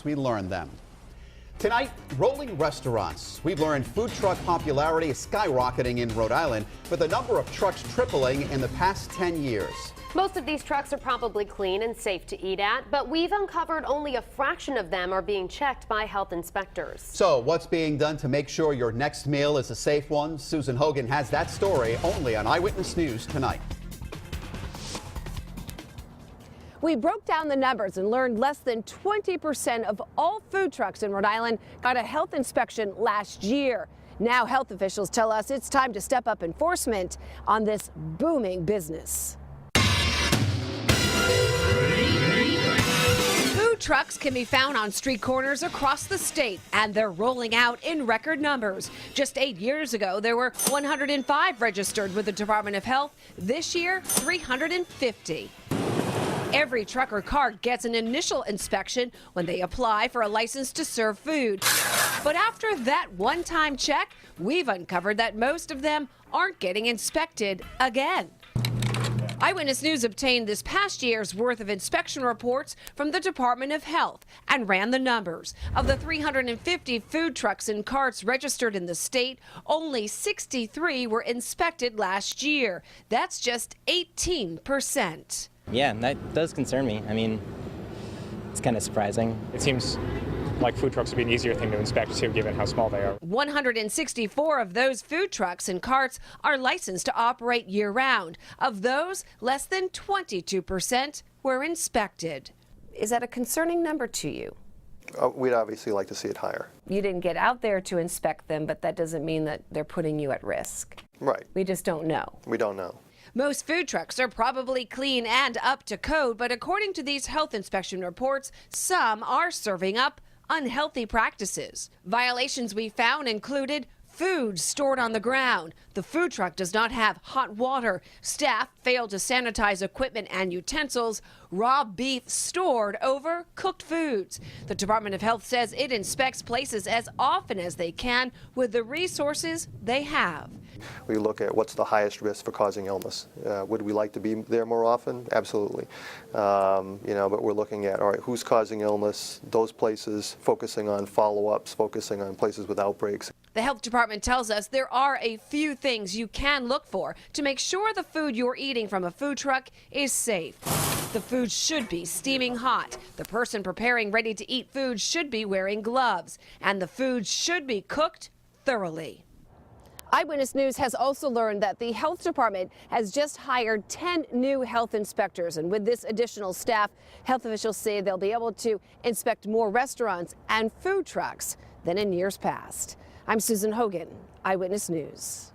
we learn them. Tonight, rolling restaurants. We've learned food truck popularity is skyrocketing in Rhode Island, with the number of trucks tripling in the past 10 years. Most of these trucks are probably clean and safe to eat at, but we've uncovered only a fraction of them are being checked by health inspectors. So what's being done to make sure your next meal is a safe one? Susan Hogan has that story only on Eyewitness News tonight. We broke down the numbers and learned less than 20% of all food trucks in Rhode Island got a health inspection last year. Now health officials tell us it's time to step up enforcement on this booming business. Food trucks can be found on street corners across the state, and they're rolling out in record numbers. Just 8 years ago, there were 105 registered with the Department of Health. This year, 350. Every truck or cart gets an initial inspection when they apply for a license to serve food. But after that one-time check, we've uncovered that most of them aren't getting inspected again. Eyewitness News obtained this past year's worth of inspection reports from the Department of Health and ran the numbers. Of the 350 food trucks and carts registered in the state, only 63 were inspected last year. That's just 18%. Yeah, that does concern me. I mean, it's kind of surprising. It seems like food trucks would be an easier thing to inspect too, given how small they are. 164 of those food trucks and carts are licensed to operate year-round. Of those, less than 22% were inspected. Is that a concerning number to you? We'd obviously like to see it higher. You didn't get out there to inspect them, but that doesn't mean that they're putting you at risk. Right. We just don't know. We don't know. Most food trucks are probably clean and up to code, but according to these health inspection reports, some are serving up unhealthy practices. Violations we found included food stored on the ground. The food truck does not have hot water. Staff failed to sanitize equipment and utensils. Raw beef stored over cooked foods. The Department of Health says it inspects places as often as they can with the resources they have. We look at what's the highest risk for causing illness. Would we like to be there more often? Absolutely. But we're looking at, all right, who's causing illness, those places, focusing on follow-ups, focusing on places with outbreaks. The health department tells us there are a few things you can look for to make sure the food you're eating from a food truck is safe. The food should be steaming hot. The person preparing ready-to-eat food should be wearing gloves. And the food should be cooked thoroughly. Eyewitness News has also learned that the health department has just hired 10 new health inspectors. And with this additional staff, health officials say they'll be able to inspect more restaurants and food trucks than in years past. I'm Susan Hogan, Eyewitness News.